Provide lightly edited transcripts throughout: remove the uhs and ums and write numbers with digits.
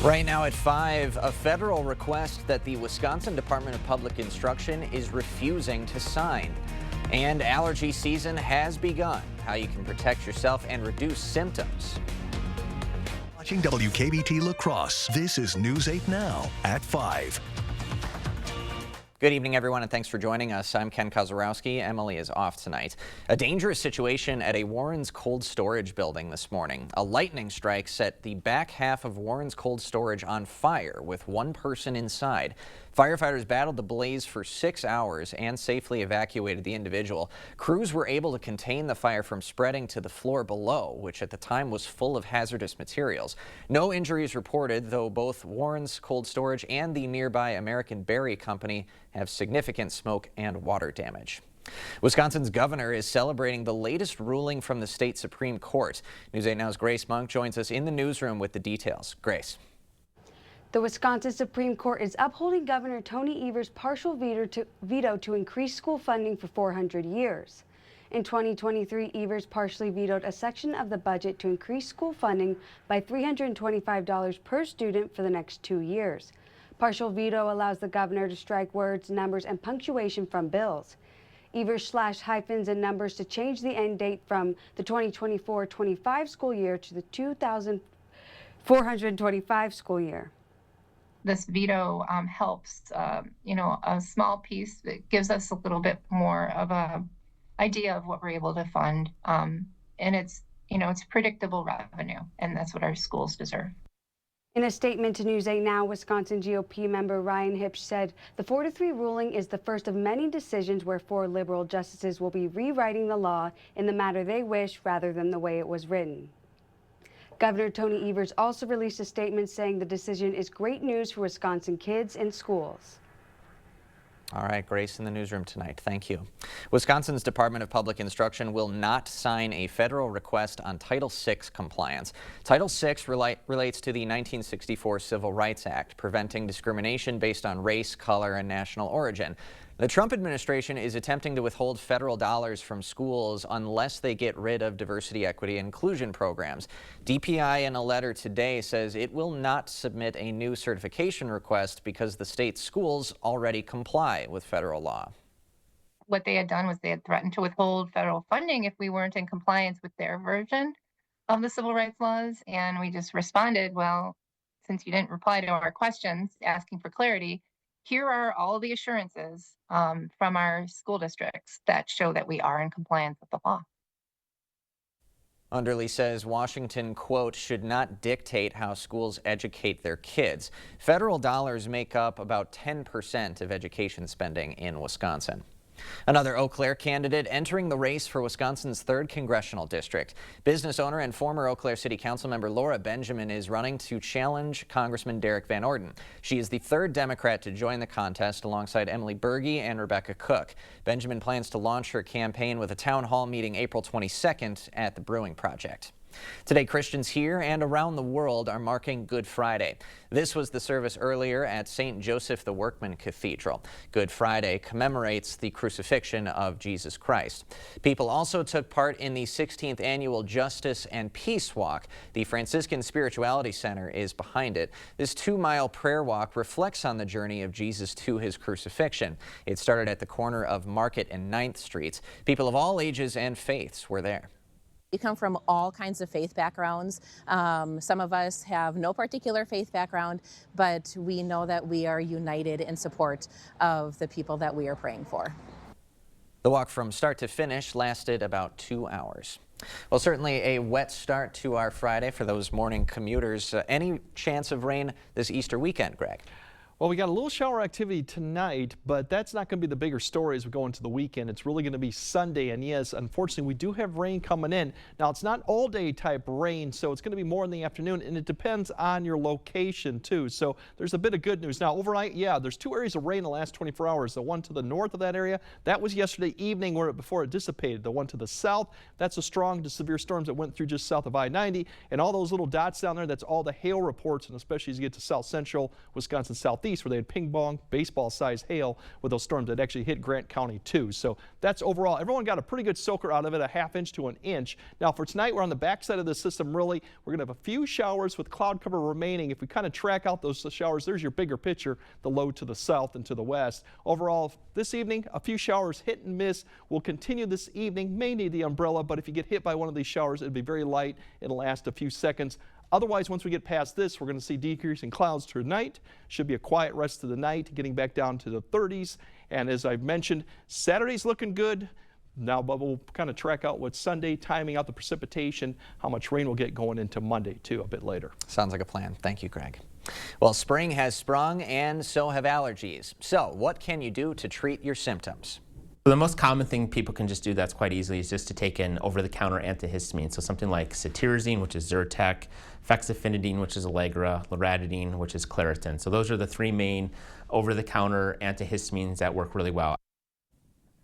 Right now at 5, a federal request that the Wisconsin Department of Public Instruction is refusing to sign. And allergy season has begun. How you can protect yourself and reduce symptoms. Watching WKBT La Crosse, this is News 8 Now at 5. Good evening, everyone, and thanks for joining us. I'm Ken Kozorowski. Emily is off tonight. A dangerous situation at a Warren's cold storage building this morning. A lightning strike set the back half of Warren's cold storage on fire with one person inside. Firefighters battled the blaze for 6 hours and safely evacuated the individual. Crews were able to contain the fire from spreading to the floor below, which at the time was full of hazardous materials. No injuries reported, though both Warren's Cold Storage and the nearby American Berry Company have significant smoke and water damage. Wisconsin's governor is celebrating the latest ruling from the state Supreme Court. News 8 Now's Grace Monk joins us in the newsroom with the details. Grace. The Wisconsin Supreme Court is upholding Governor Tony Evers' partial veto to increase school funding for 400 years. In 2023, Evers partially vetoed a section of the budget to increase school funding by $325 per student for the next 2 years. Partial veto allows the governor to strike words, numbers, and punctuation from bills. Evers slashed hyphens and numbers to change the end date from the 2024-25 school year to the 2425 school year. This veto helps, a small piece that gives us a little bit more of a idea of what we're able to fund. And it's predictable revenue, and that's what our schools deserve. In a statement to News 8 Now, Wisconsin GOP member Ryan Hipsch said the 4-3 ruling is the first of many decisions where 4 liberal justices will be rewriting the law in the manner they wish rather than the way it was written. Governor Tony Evers also released a statement saying the decision is great news for Wisconsin kids and schools. All right, Grace in the newsroom tonight. Thank you. Wisconsin's Department of Public Instruction will not sign a federal request on Title VI compliance. Title VI relates to the 1964 Civil Rights Act, preventing discrimination based on race, color, and national origin. The Trump administration is attempting to withhold federal dollars from schools unless they get rid of diversity, equity, and inclusion programs. DPI in a letter today says it will not submit a new certification request because the state's schools already comply with federal law. What they had done was they had threatened to withhold federal funding if we weren't in compliance with their version of the civil rights laws. And we just responded, well, since you didn't reply to our questions asking for clarity, here are all the assurances from our school districts that show that we are in compliance with the law. Underly says Washington, quote, should not dictate how schools educate their kids. Federal dollars make up about 10% of education spending in Wisconsin. Another Eau Claire candidate entering the race for Wisconsin's 3rd congressional district. Business owner and former Eau Claire City Council member Laura Benjamin is running to challenge Congressman Derek Van Orden. She is the 3rd Democrat to join the contest alongside Emily Berge and Rebecca Cook. Benjamin plans to launch her campaign with a town hall meeting April 22nd at the Brewing Project. Today, Christians here and around the world are marking Good Friday. This was the service earlier at St. Joseph the Workman Cathedral. Good Friday commemorates the crucifixion of Jesus Christ. People also took part in the 16th annual Justice and Peace Walk. The Franciscan Spirituality Center is behind it. This 2-mile prayer walk reflects on the journey of Jesus to his crucifixion. It started at the corner of Market and 9th Streets. People of all ages and faiths were there. We come from all kinds of faith backgrounds. Some of us have no particular faith background, but we know that we are united in support of the people that we are praying for. The walk from start to finish lasted about 2 hours. Well, certainly a wet start to our Friday for those morning commuters. Any chance of rain this Easter weekend, Greg? Well, we got a little shower activity tonight, but that's not going to be the bigger story as we go into the weekend. It's really going to be Sunday, and yes, unfortunately, we do have rain coming in. Now, it's not all-day type rain, so it's going to be more in the afternoon, and it depends on your location, too. So there's a bit of good news. Now, overnight, yeah, there's 2 areas of rain in the last 24 hours. The one to the north of that area, that was yesterday evening before it dissipated. The one to the south, that's a strong to severe storms that went through just south of I-90, and all those little dots down there, that's all the hail reports, and especially as you get to south central Wisconsin, southeast. Northeast where they had ping pong, baseball-sized hail with those storms that actually hit Grant County too. So that's overall, everyone got a pretty good soaker out of it, a ½ inch to an inch. Now for tonight, we're on the backside of the system really. We're going to have a few showers with cloud cover remaining. If we kind of track out those showers, there's your bigger picture, the low to the south and to the west. Overall, this evening, a few showers hit and miss. Will continue this evening. May need the umbrella, but if you get hit by one of these showers, it'll be very light. It'll last a few seconds. Otherwise, once we get past this, we're going to see decreasing clouds tonight. Should be a quiet rest of the night, getting back down to the 30s. And as I've mentioned, Saturday's looking good. Now, but we'll kind of track out what Sunday, timing out the precipitation, how much rain we'll get going into Monday, too, a bit later. Sounds like a plan. Thank you, Greg. Well, spring has sprung and so have allergies. So what can you do to treat your symptoms? The most common thing people can just do that's quite easily is just to take an over-the-counter antihistamine. So something like cetirizine, which is Zyrtec, fexofenadine, which is Allegra, loratadine, which is Claritin. So those are the three main over-the-counter antihistamines that work really well.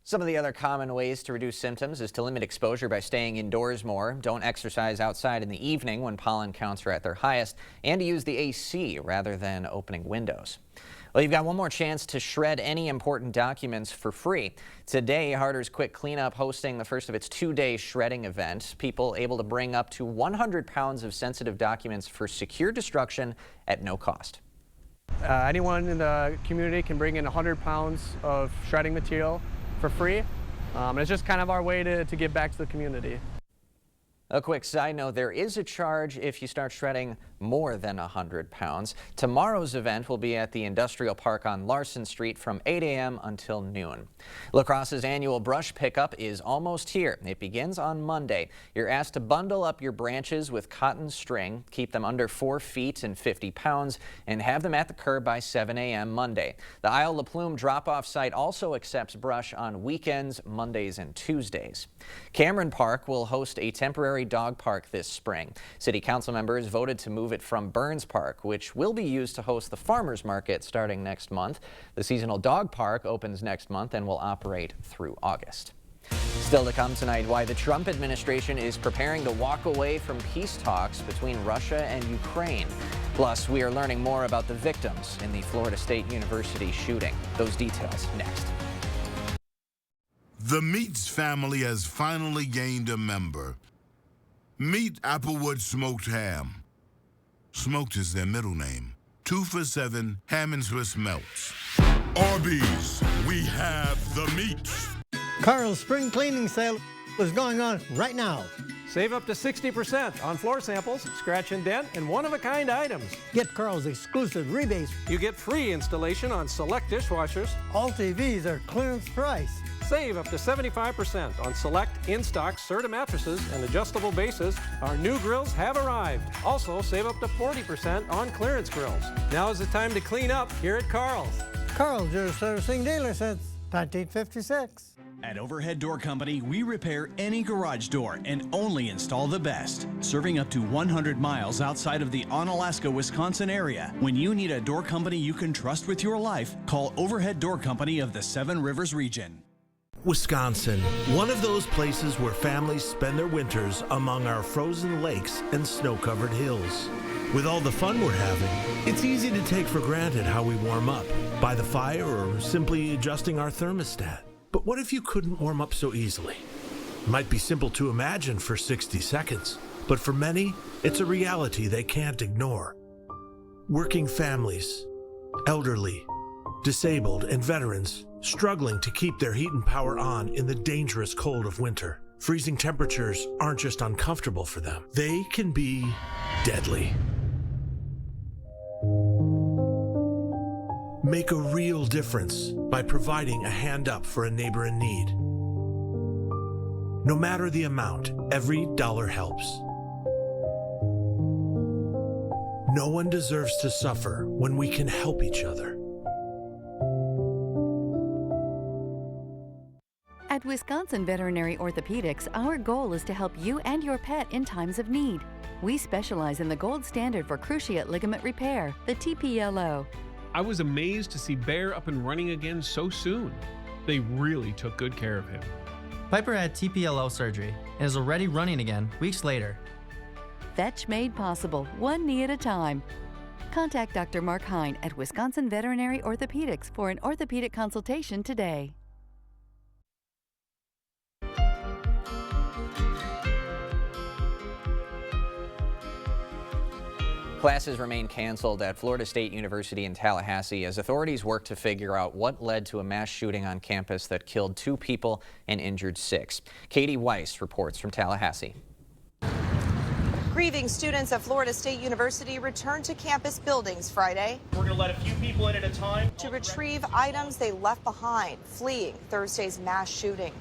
Some of the other common ways to reduce symptoms is to limit exposure by staying indoors more, don't exercise outside in the evening when pollen counts are at their highest, and to use the AC rather than opening windows. Well, you've got one more chance to shred any important documents for free. Today, Harder's Quick Cleanup hosting the first of its 2-day shredding event. People able to bring up to 100 pounds of sensitive documents for secure destruction at no cost. Anyone in the community can bring in 100 pounds of shredding material for free. It's just kind of our way to give back to the community. A quick side note, there is a charge if you start shredding more than 100 pounds. Tomorrow's event will be at the Industrial Park on Larson Street from 8 a.m. until noon. La Crosse's annual brush pickup is almost here. It begins on Monday. You're asked to bundle up your branches with cotton string, keep them under 4 feet and 50 pounds, and have them at the curb by 7 a.m. Monday. The Isle La Plume drop-off site also accepts brush on weekends, Mondays and Tuesdays. Cameron Park will host a temporary dog park this spring. City Council members voted to move it from Burns Park, which will be used to host the farmers market starting next month. The seasonal dog park opens next month and will operate through August. Still to come tonight, why the Trump administration is preparing to walk away from peace talks between Russia and Ukraine. Plus, we are learning more about the victims in the Florida State University shooting. Those details next. The Meats family has finally gained a member. Meet Applewood Smoked Ham. Smoked is their middle name. 2 for $7 ham and Swiss melts. Arby's, we have the meats. Carl's spring cleaning sale is going on right now. Save up to 60% on floor samples, scratch and dent, and one-of-a-kind items. Get Carl's exclusive rebates. You get free installation on select dishwashers. All TVs are clearance price. Save up to 75% on select in-stock Serta mattresses and adjustable bases. Our new grills have arrived. Also, save up to 40% on clearance grills. Now is the time to clean up here at Carl's. Carl's, your servicing dealer since 1956. At Overhead Door Company, we repair any garage door and only install the best. Serving up to 100 miles outside of the Onalaska, Wisconsin area. When you need a door company you can trust with your life, call Overhead Door Company of the Seven Rivers region. Wisconsin, one of those places where families spend their winters among our frozen lakes and snow-covered hills. With all the fun we're having, it's easy to take for granted how we warm up, by the fire or simply adjusting our thermostat. But what if you couldn't warm up so easily? It might be simple to imagine for 60 seconds, but for many, it's a reality they can't ignore. Working families, elderly, disabled, and veterans struggling to keep their heat and power on in the dangerous cold of winter. Freezing temperatures aren't just uncomfortable for them, they can be deadly. Make a real difference by providing a hand up for a neighbor in need. No matter the amount, every dollar helps. No one deserves to suffer when we can help each other. At Wisconsin Veterinary Orthopedics, our goal is to help you and your pet in times of need. We specialize in the gold standard for cruciate ligament repair, the TPLO. I was amazed to see Bear up and running again so soon. They really took good care of him. Piper had TPLO surgery and is already running again weeks later. Fetch made possible, one knee at a time. Contact Dr. Mark Hine at Wisconsin Veterinary Orthopedics for an orthopedic consultation today. Classes remain canceled at Florida State University in Tallahassee as authorities work to figure out what led to a mass shooting on campus that killed 2 people and injured 6. Katie Weiss reports from Tallahassee. Grieving students at Florida State University returned to campus buildings Friday. We're going to let a few people in at a time to retrieve items they left behind, fleeing Thursday's mass shooting.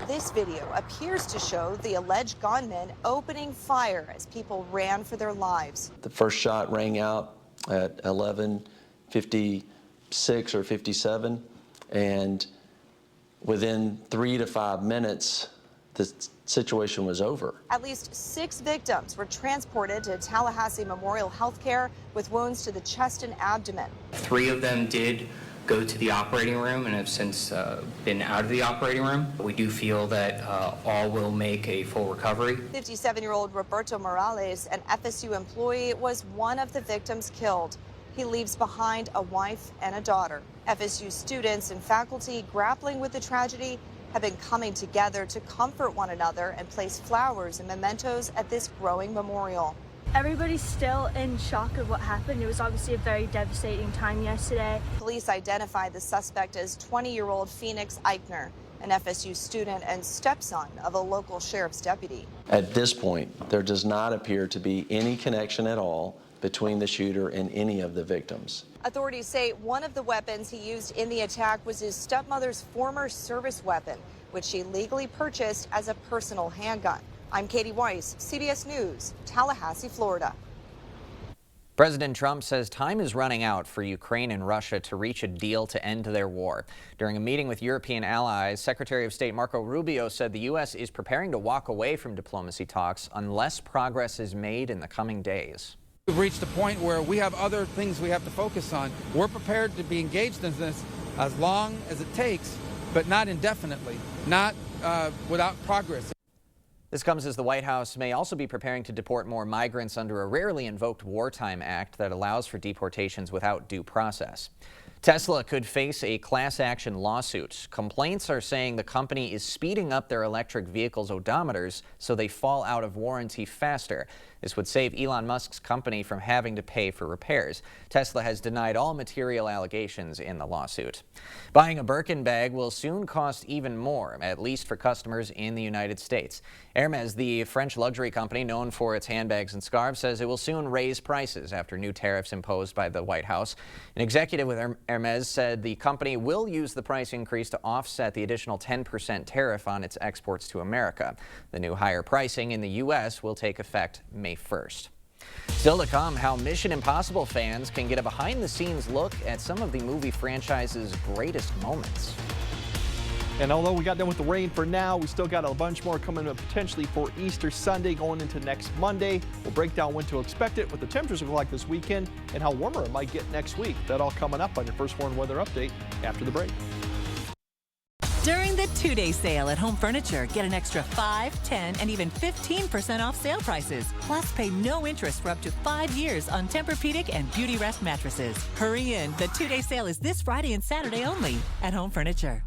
This video appears to show the alleged gunman opening fire as people ran for their lives. The first shot rang out at 11:56 or 57, and within 3 to 5 minutes, the situation was over. At least 6 victims were transported to Tallahassee Memorial Healthcare with wounds to the chest and abdomen. 3 of them did go to the operating room and have since been out of the operating room. We do feel that all will make a full recovery. 57-year-old Roberto Morales, an FSU employee, was one of the victims killed. He leaves behind a wife and a daughter. FSU students and faculty grappling with the tragedy have been coming together to comfort one another and place flowers and mementos at this growing memorial. Everybody's still in shock of what happened. It was obviously a very devastating time yesterday. Police identified the suspect as 20-year-old Phoenix Eichner, an FSU student and stepson of a local sheriff's deputy. At this point, there does not appear to be any connection at all between the shooter and any of the victims. Authorities say one of the weapons he used in the attack was his stepmother's former service weapon, which she legally purchased as a personal handgun. I'm Katie Weiss, CBS News, Tallahassee, Florida. President Trump says time is running out for Ukraine and Russia to reach a deal to end their war. During a meeting with European allies, Secretary of State Marco Rubio said the U.S. is preparing to walk away from diplomacy talks unless progress is made in the coming days. We've reached a point where we have other things we have to focus on. We're prepared to be engaged in this as long as it takes, but not indefinitely, not without progress. This comes as the White House may also be preparing to deport more migrants under a rarely invoked wartime act that allows for deportations without due process. Tesla could face a class action lawsuit. Complaints are saying the company is speeding up their electric vehicles' odometers so they fall out of warranty faster. This would save Elon Musk's company from having to pay for repairs. Tesla has denied all material allegations in the lawsuit. Buying a Birkin bag will soon cost even more, at least for customers in the United States. Hermes, the French luxury company known for its handbags and scarves, says it will soon raise prices after new tariffs imposed by the White House. An executive with Hermes said the company will use the price increase to offset the additional 10% tariff on its exports to America. The new higher pricing in the U.S. will take effect May 1st. Still to come, how Mission Impossible fans can get a behind-the-scenes look at some of the movie franchise's greatest moments. And although we got done with the rain for now, we still got a bunch more coming up potentially for Easter Sunday going into next Monday. We'll break down when to expect it, what the temperatures look like this weekend, and how warmer it might get next week. That all coming up on your First Warn Weather Update after the break. During the two-day sale at Home Furniture, get an extra 5, 10, and even 15% off sale prices. Plus, pay no interest for up to 5 years on Tempur-Pedic and Beauty Rest mattresses. Hurry in. The two-day sale is this Friday and Saturday only at Home Furniture.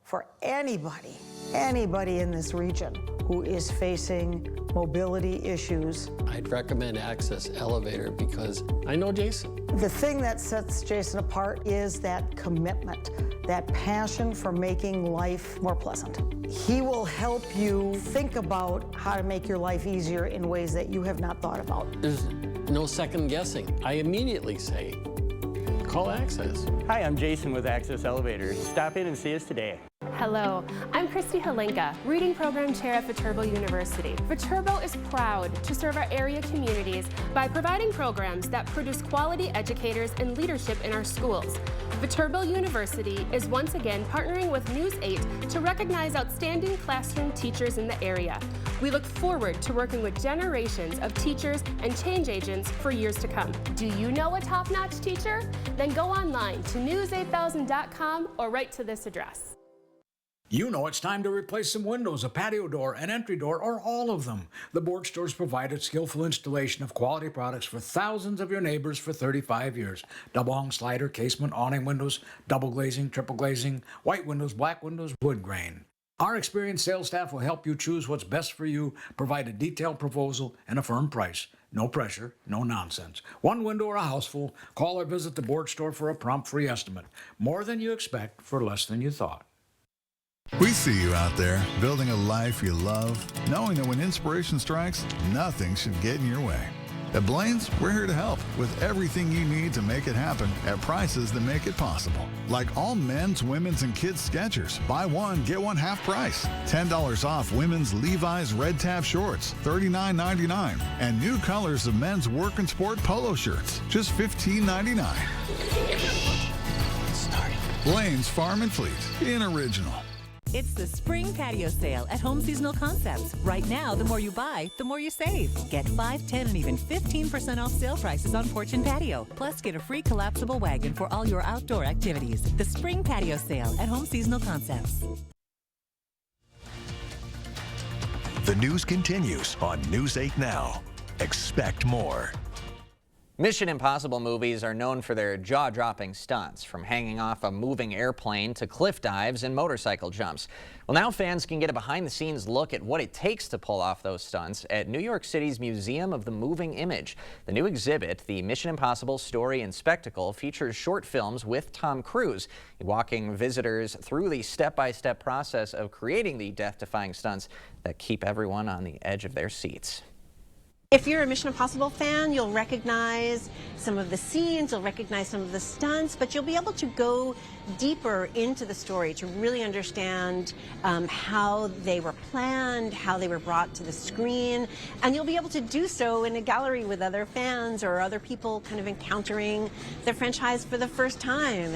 For anybody in this region who is facing mobility issues, I'd recommend Access Elevator because I know Jason. The thing that sets Jason apart is that commitment, that passion for making life more pleasant. He will help you think about how to make your life easier in ways that you have not thought about. There's no second guessing. I immediately say, call Access. Hi, I'm Jason with Access Elevator. Stop in and see us today. Hello, I'm Christy Halenka, Reading Program Chair at Viterbo University. Viterbo is proud to serve our area communities by providing programs that produce quality educators and leadership in our schools. Viterbo University is once again partnering with News 8 to recognize outstanding classroom teachers in the area. We look forward to working with generations of teachers and change agents for years to come. Do you know a top-notch teacher? Then go online to news8000.com or write to this address. You know it's time to replace some windows, a patio door, an entry door, or all of them. The Board Store's provided skillful installation of quality products for thousands of your neighbors for 35 years. Double hung slider, casement, awning windows, double glazing, triple glazing, white windows, black windows, wood grain. Our experienced sales staff will help you choose what's best for you, provide a detailed proposal and a firm price. No pressure, no nonsense. One window or a house full, call or visit the Board Store for a prompt free estimate. More than you expect for less than you thought. We see you out there, building a life you love, knowing that when inspiration strikes, nothing should get in your way. At Blaine's, we're here to help with everything you need to make it happen at prices that make it possible. Like all men's, women's, and kids' Skechers. Buy one, get one half price. $10 off women's Levi's red tab shorts, $39.99. And new colors of men's work and sport polo shirts, just $15.99. Blaine's Farm and Fleet, in original. It's the spring patio sale at Home Seasonal Concepts. Right now, the more you buy, the more you save. Get 5, 10, and even 15% off sale prices on porch and patio. Plus, get a free collapsible wagon for all your outdoor activities. The spring patio sale at Home Seasonal Concepts. The news continues on News 8 Now. Expect more. Mission Impossible movies are known for their jaw-dropping stunts, from hanging off a moving airplane to cliff dives and motorcycle jumps. Well, now fans can get a behind-the-scenes look at what it takes to pull off those stunts at New York City's Museum of the Moving Image. The new exhibit, the Mission Impossible Story and Spectacle, features short films with Tom Cruise, walking visitors through the step-by-step process of creating the death-defying stunts that keep everyone on the edge of their seats. If you're a Mission Impossible fan, you'll recognize some of the scenes, you'll recognize some of the stunts, but you'll be able to go deeper into the story to really understand how they were planned, how they were brought to the screen, and you'll be able to do so in a gallery with other fans or other people kind of encountering the franchise for the first time.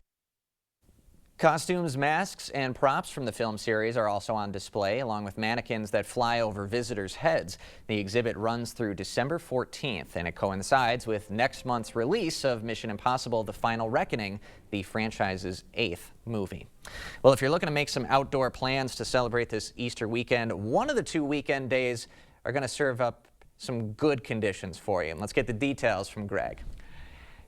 Costumes, masks, and props from the film series are also on display, along with mannequins that fly over visitors' heads. The exhibit runs through December 14th, and it coincides with next month's release of Mission Impossible: The Final Reckoning, the franchise's 8th movie. Well, if you're looking to make some outdoor plans to celebrate this Easter weekend, one of the 2 weekend days are going to serve up some good conditions for you. And let's get the details from Greg.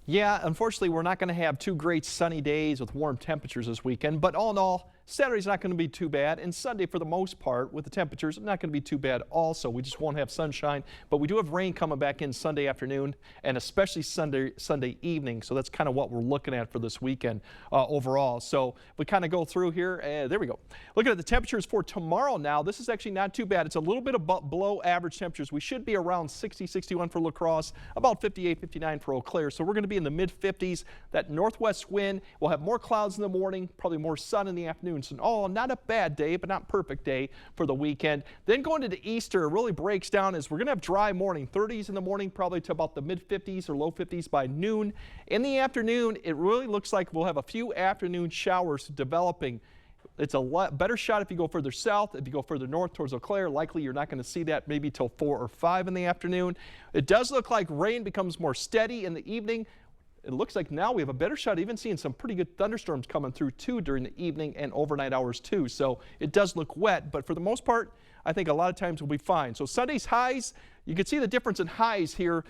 Yeah, unfortunately, we're not going to have 2 great sunny days with warm temperatures this weekend, but all in all, Saturday's not going to be too bad, and Sunday, for the most part, with the temperatures, not going to be too bad also. We just won't have sunshine, but we do have rain coming back in Sunday afternoon, and especially Sunday evening, so that's kind of what we're looking at for this weekend overall. So we kind of go through here, there we go. Looking at the temperatures for tomorrow now, this is actually not too bad. It's a little bit below average temperatures. We should be around 60, 61 for La Crosse, about 58, 59 for Eau Claire, so we're going to be in the mid-50s. That northwest wind, we'll have more clouds in the morning, probably more sun in the afternoon. So, not a bad day, but not perfect day for the weekend. Then going into Easter, it really breaks down as we're going to have dry morning, 30s in the morning, probably to about the mid-50s or low 50s by noon. In the afternoon, it really looks like we'll have a few afternoon showers developing. It's a lot better shot if you go further south. If you go further north towards Eau Claire, likely you're not going to see that maybe till 4 or 5 in the afternoon. It does look like rain becomes more steady in the evening. It looks like now we have a better shot, even seeing some pretty good thunderstorms coming through too during the evening and overnight hours too. So it does look wet, but for the most part, I think a lot of times we'll be fine. So Sunday's highs, you can see the difference in highs here,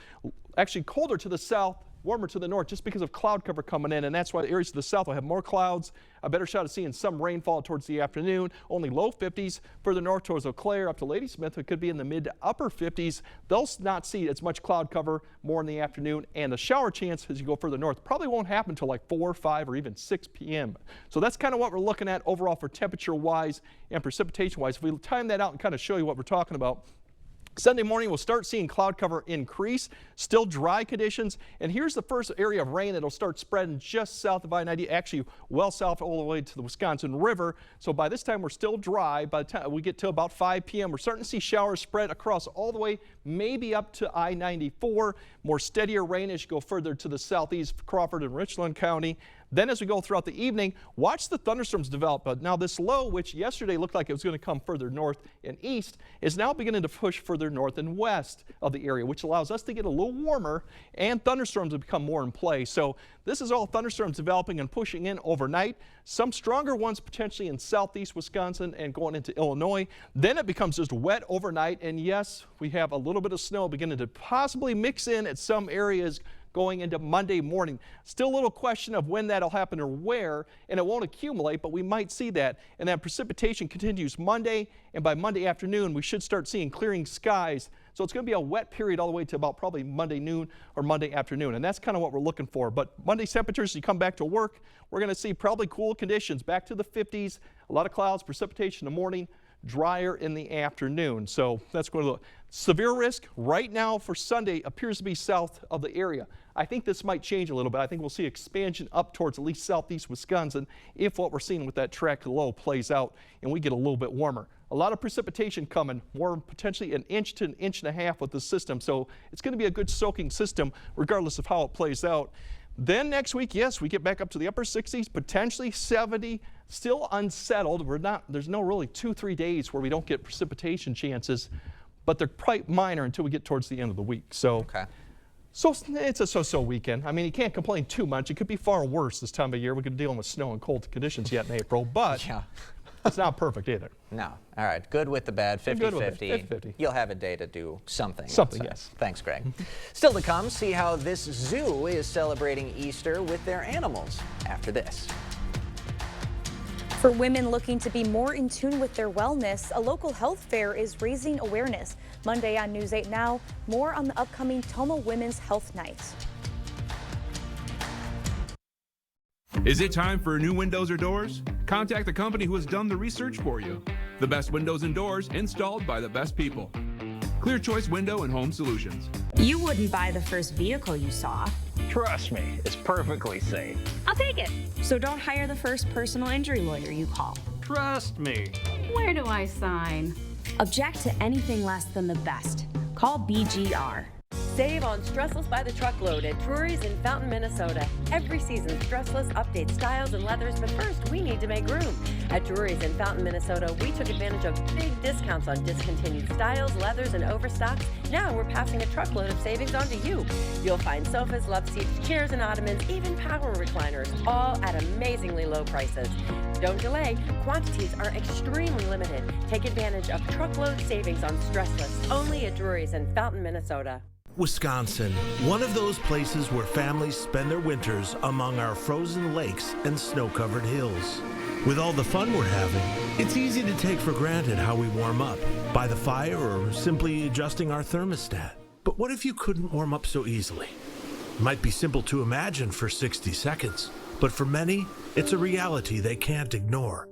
actually colder to the south, warmer to the north just because of cloud cover coming in, and that's why the areas to the south will have more clouds, a better shot of seeing some rainfall towards the afternoon. Only low 50s. Further north towards Eau Claire up to Ladysmith, it could be in the mid to upper 50s. They'll not see as much cloud cover more in the afternoon, and the shower chance as you go further north probably won't happen until like 4, 5, or even 6 p.m. So that's kind of what we're looking at overall for temperature wise and precipitation wise. If we time that out and kind of show you what we're talking about, Sunday morning, we'll start seeing cloud cover increase, still dry conditions, and here's the first area of rain that'll start spreading just south of I-90, actually well south all the way to the Wisconsin River. So by this time, we're still dry. By the time we get to about 5 p.m., we're starting to see showers spread across all the way, maybe up to I-94. More steadier rain as you go further to the southeast, Crawford and Richland County. Then as we go throughout the evening, watch the thunderstorms develop. But now this low, which yesterday looked like it was going to come further north and east, is now beginning to push further north and west of the area, which allows us to get a little warmer and thunderstorms to become more in play. So this is all thunderstorms developing and pushing in overnight. Some stronger ones potentially in southeast Wisconsin and going into Illinois. Then it becomes just wet overnight. And yes, we have a little bit of snow beginning to possibly mix in at some areas going into Monday morning. Still a little question of when that'll happen or where, and it won't accumulate, but we might see that. And that precipitation continues Monday, and by Monday afternoon, we should start seeing clearing skies. So it's going to be a wet period all the way to about probably Monday noon or Monday afternoon, and that's kind of what we're looking for. But Monday's temperatures, as you come back to work, we're going to see probably cool conditions back to the 50s, a lot of clouds, precipitation in the morning, drier in the afternoon. So that's going to look. Severe risk right now for Sunday appears to be south of the area. I think this might change a little bit. I think we'll see expansion up towards at least southeast Wisconsin if what we're seeing with that track low plays out and we get a little bit warmer. A lot of precipitation coming, more potentially an inch to an inch and a half with the system. So it's going to be a good soaking system regardless of how it plays out. Then next week, yes, we get back up to the upper 60s, potentially 70, still unsettled. There's no really 2-3 days where we don't get precipitation chances, but they're quite minor until we get towards the end of the week. So, so it's a so-so weekend. I mean, you can't complain too much. It could be far worse this time of year. We're dealing with snow and cold conditions yet in April, but it's not perfect either. No. All right. Good with the bad. 50-50. You'll have a day to do something. Something, yes. Thanks, Greg. Still to come, see how this zoo is celebrating Easter with their animals after this. For women looking to be more in tune with their wellness, a local health fair is raising awareness. Monday on News 8 Now, more on the upcoming Tomah Women's Health Night. Is it time for new windows or doors? Contact the company who has done the research for you. The best windows and doors installed by the best people. Clear Choice Window and Home Solutions. You wouldn't buy the first vehicle you saw. Trust me, it's perfectly safe. I'll take it. So don't hire the first personal injury lawyer you call. Trust me. Where do I sign? Object to anything less than the best. Call BGR. Save on Stressless by the truckload at Drury's in Fountain, Minnesota. Every season, Stressless updates styles and leathers, but first we need to make room. At Drury's in Fountain, Minnesota, we took advantage of big discounts on discontinued styles, leathers, and overstocks. Now we're passing a truckload of savings on to you. You'll find sofas, love seats, chairs and ottomans, even power recliners, all at amazingly low prices. Don't delay. Quantities are extremely limited. Take advantage of truckload savings on Stressless, only at Drury's in Fountain, Minnesota. Wisconsin, one of those places where families spend their winters among our frozen lakes and snow-covered hills. With all the fun we're having, it's easy to take for granted how we warm up, by the fire or simply adjusting our thermostat. But what if you couldn't warm up so easily? It might be simple to imagine for 60 seconds, but for many, it's a reality they can't ignore.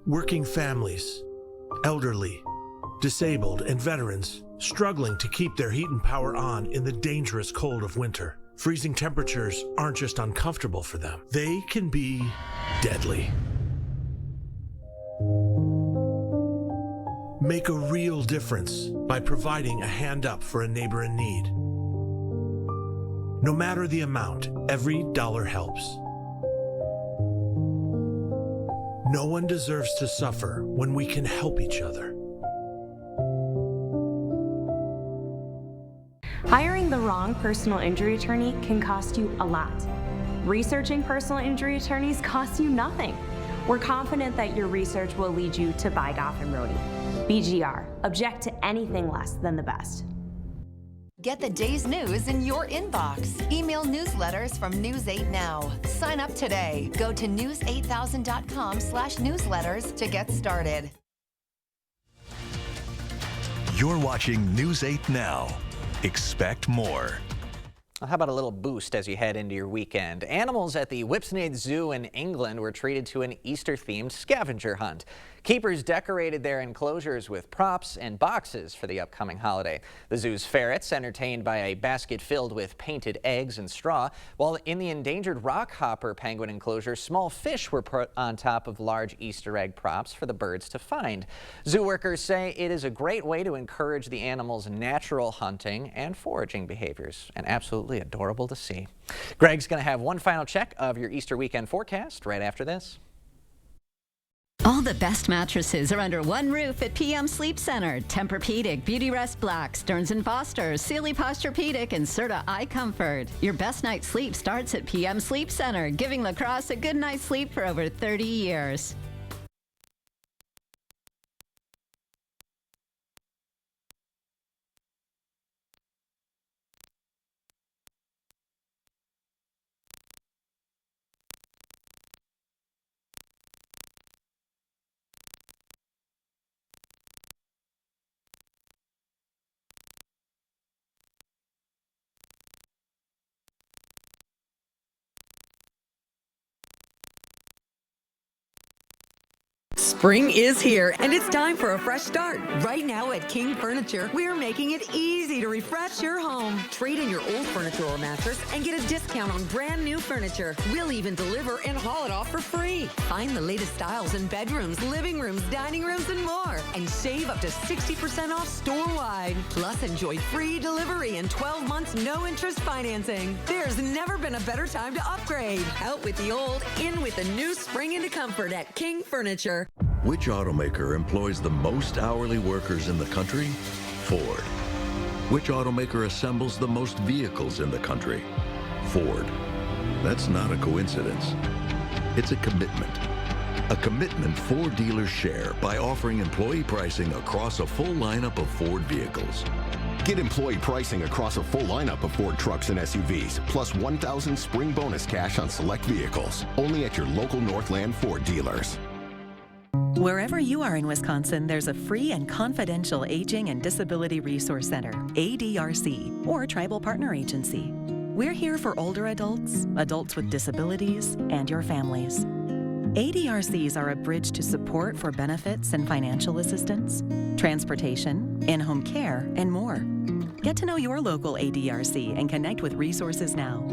Working families, elderly, disabled, and veterans struggling to keep their heat and power on in the dangerous cold of winter. Freezing temperatures aren't just uncomfortable for them, they can be deadly. Make a real difference by providing a hand up for a neighbor in need. No matter the amount, every dollar helps. No one deserves to suffer when we can help each other. Hiring the wrong personal injury attorney can cost you a lot. Researching personal injury attorneys costs you nothing. We're confident that your research will lead you to buy Goff and Rohde. BGR, object to anything less than the best. Get the day's news in your inbox. Email newsletters from News 8 Now. Sign up today. Go to news8000.com/newsletters to get started. You're watching News 8 Now. Expect more. Well, how about a little boost as you head into your weekend? Animals at the Whipsnade Zoo in England were treated to an Easter-themed scavenger hunt. Keepers decorated their enclosures with props and boxes for the upcoming holiday. The zoo's ferrets entertained by a basket filled with painted eggs and straw, while in the endangered rockhopper penguin enclosure, small fish were put on top of large Easter egg props for the birds to find. Zoo workers say it is a great way to encourage the animals' natural hunting and foraging behaviors, and absolutely absolutely adorable to see. Greg's going to have one final check of your Easter weekend forecast right after this. All the best mattresses are under one roof at PM Sleep Center. Tempur-Pedic, Beautyrest Black, Stearns & Foster, Sealy Posturepedic, and Serta iComfort. Your best night's sleep starts at PM Sleep Center, giving La Crosse a good night's sleep for over 30 years. Spring is here, and it's time for a fresh start. Right now at King Furniture, we're making it easy to refresh your home. Trade in your old furniture or mattress and get a discount on brand new furniture. We'll even deliver and haul it off for free. Find the latest styles in bedrooms, living rooms, dining rooms, and more. And save up to 60% off store-wide. Plus, enjoy free delivery and 12 months no-interest financing. There's never been a better time to upgrade. Out with the old, in with the new spring into comfort at King Furniture. Which automaker employs the most hourly workers in the country? Ford. Which automaker assembles the most vehicles in the country? Ford. That's not a coincidence. It's a commitment. A commitment Ford dealers share by offering employee pricing across a full lineup of Ford vehicles. Get employee pricing across a full lineup of Ford trucks and SUVs, plus $1,000 spring bonus cash on select vehicles. Only at your local Northland Ford dealers. Wherever you are in Wisconsin, there's a free and confidential Aging and Disability Resource Center, ADRC, or Tribal Partner Agency. We're here for older adults, adults with disabilities, and your families. ADRCs are a bridge to support for benefits and financial assistance, transportation, in-home care, and more. Get to know your local ADRC and connect with resources now.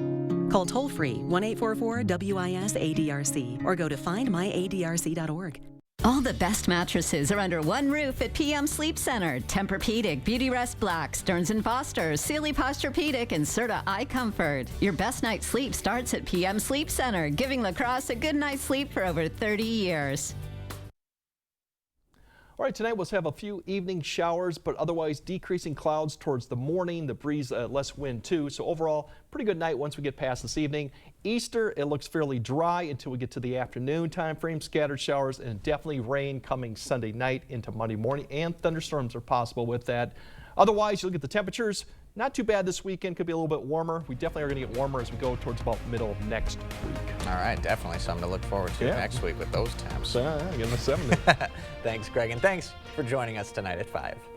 Call toll-free 1-844-WIS-ADRC or go to findmyadrc.org. All the best mattresses are under one roof at PM Sleep Center. Tempur-Pedic, Beautyrest Black, Stearns & Foster, Sealy Posturepedic, and Serta iComfort. Your best night's sleep starts at PM Sleep Center, giving La Crosse a good night's sleep for over 30 years. All right, tonight we'll have a few evening showers, but otherwise decreasing clouds towards the morning. The breeze, less wind too. So overall, pretty good night once we get past this evening. Easter, it looks fairly dry until we get to the afternoon time frame. Scattered showers and definitely rain coming Sunday night into Monday morning, and thunderstorms are possible with that. Otherwise, you look at the temperatures, not too bad this weekend. Could be a little bit warmer. We definitely are going to get warmer as we go towards about middle of next week. All right, definitely something to look forward to next week with those temps. Getting the 70. Thanks, Greg, and thanks for joining us tonight at 5.